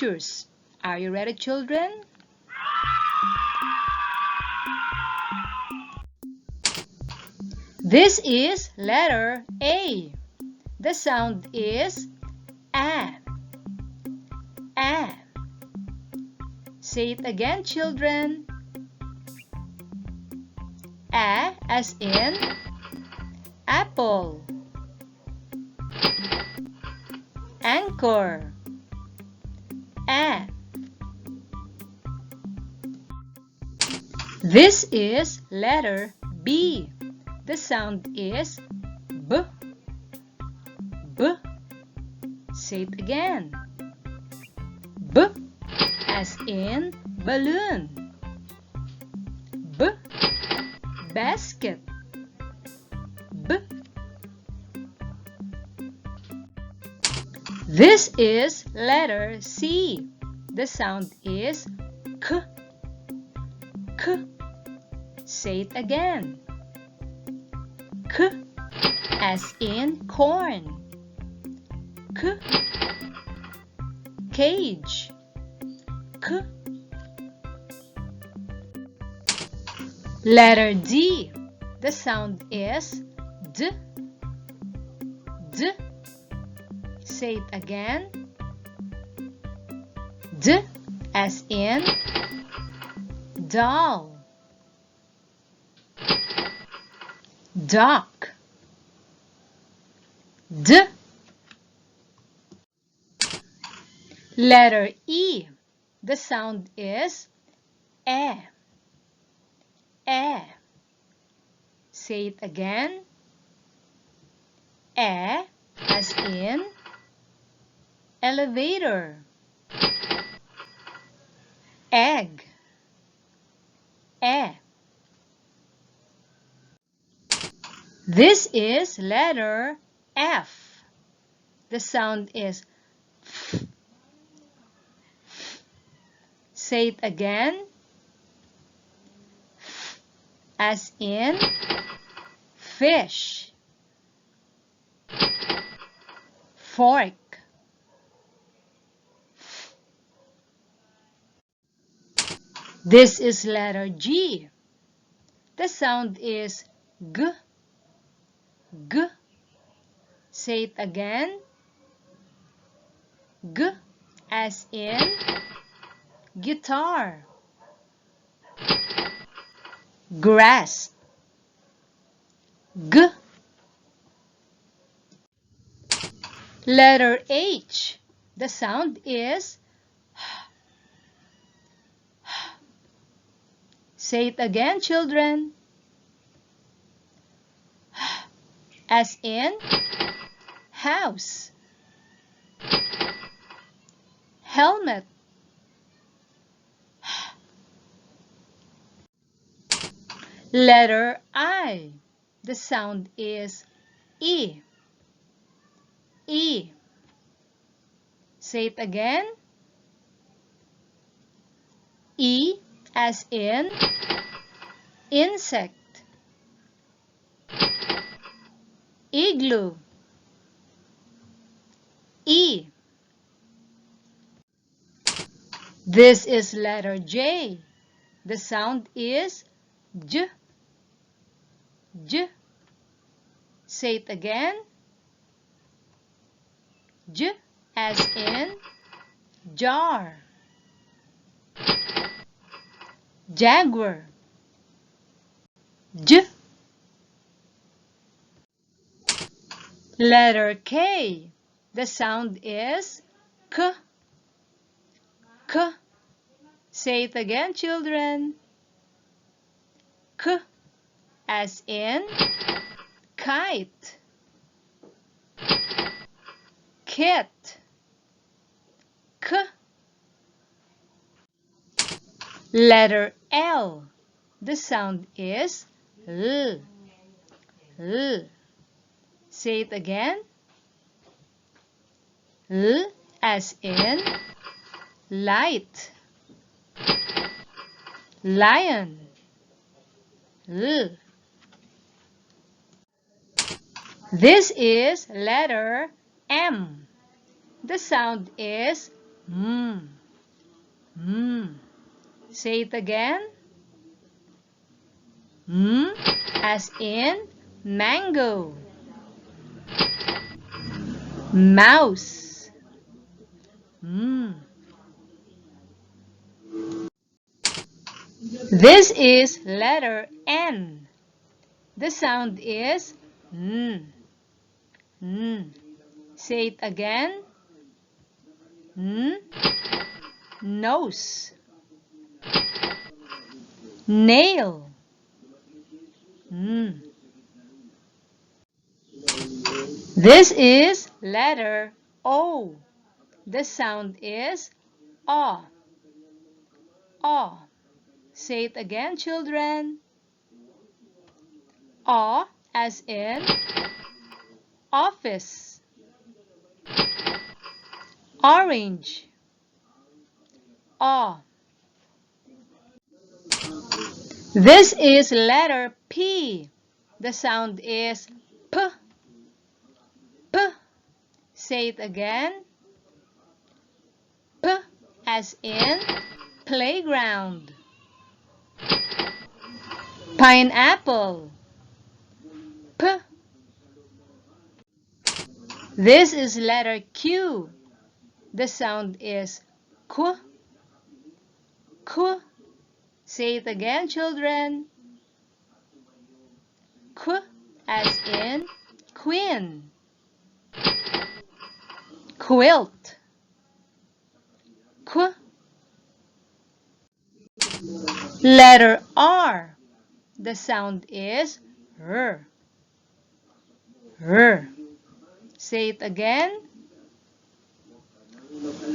pictures. Are you ready, children? This is letter A. The sound is A. A. Say it again, children. A as in apple. Anchor. A. This is letter B. The sound is B. B. Say it again. B as in balloon. B. Basket. B. This is letter C. The sound is K. K. Say it again. K as in corn. K. Cage. K. Letter D. The sound is D. D. Say it again. D as in doll. Duck. D. Letter E. The sound is E. E. Say it again. E as in elevator. Egg. E. This is letter F. The sound is F. Say it again. F as in fish. Fork. This is letter G. The sound is G. G. Say it again. G as in guitar. Grass. G. Letter H. The sound is Say it again, children. As in house. Helmet. Letter I. The sound is E. E. Say it again. E as in insect. Igloo. E. This is letter J. The sound is J. J. Say it again. J as in jar. Jaguar. J. Letter K. The sound is K. K. Say it again, children. K as in kite. Kit. K. Letter L. The sound is L. L. Say it again. L as in light. Lion. L. This is letter M. The sound is Mm. Mm. Say it again. Mm, as in mango. Mouse. Mm. This is letter N. The sound is mm. Mm. Say it again. Mm. Nose. Nail. Mm. This is letter O. The sound is O. O. Say it again, children. O as in office. Orange. O. This is letter P. The sound is P. P. Say it again. P as in playground. Pineapple. P. This is letter Q. The sound is Q. Q. Say it again, children. Q as in queen. Quilt. Q. Letter R. The sound is R. R. Say it again.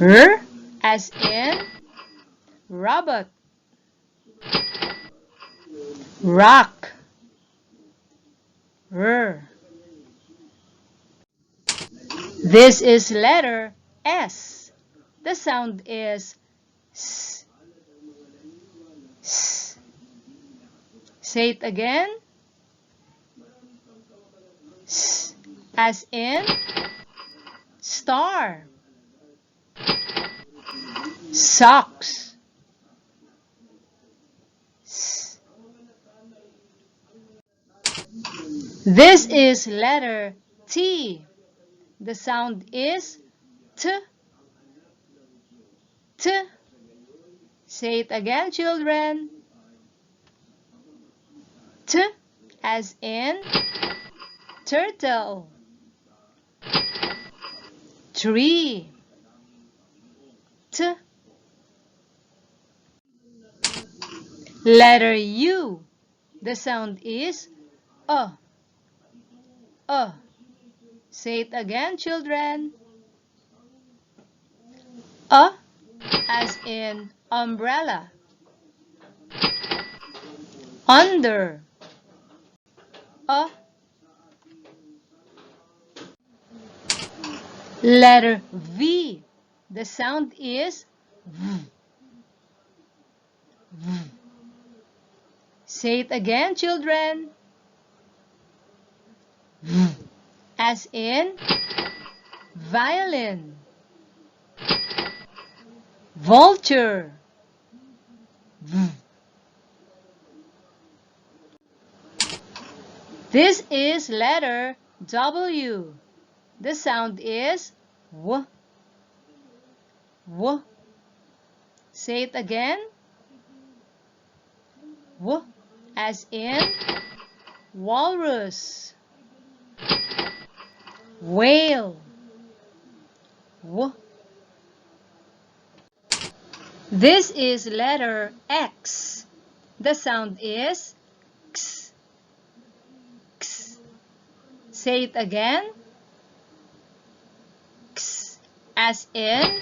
R as in robot. Rock. R. This is letter S. The sound is S. S. Say it again. S as in star. Socks. S. This is letter T. The sound is T. T. Say it again, children. T as in turtle. Tree. T. Letter U. The sound is A. Say it again, children. A as in umbrella. Under. A. Letter V. The sound is V. V. Say it again, children. V. As in violin. Vulture. V. This is letter W. The sound is W. W. Say it again. W as in walrus. Whale. W. This is letter X. The sound is X. X. Say it again. X as in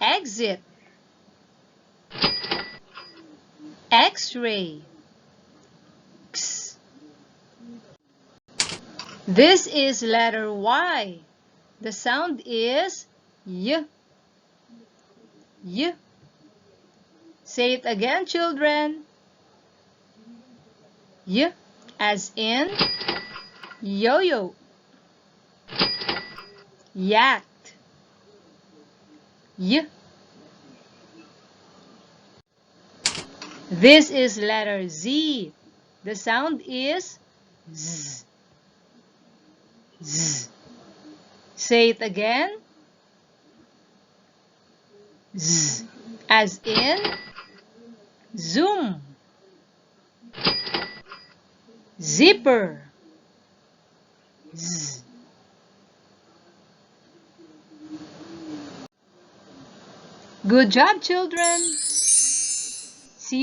exit. X-ray. X. This is letter Y. The sound is Y. Y. Say it again, children. Y as in yo-yo. Yacht. Y. This is letter Z. The sound is Z. Z. Say it again. Z. As in zoom. Zipper. Z. Good job, children.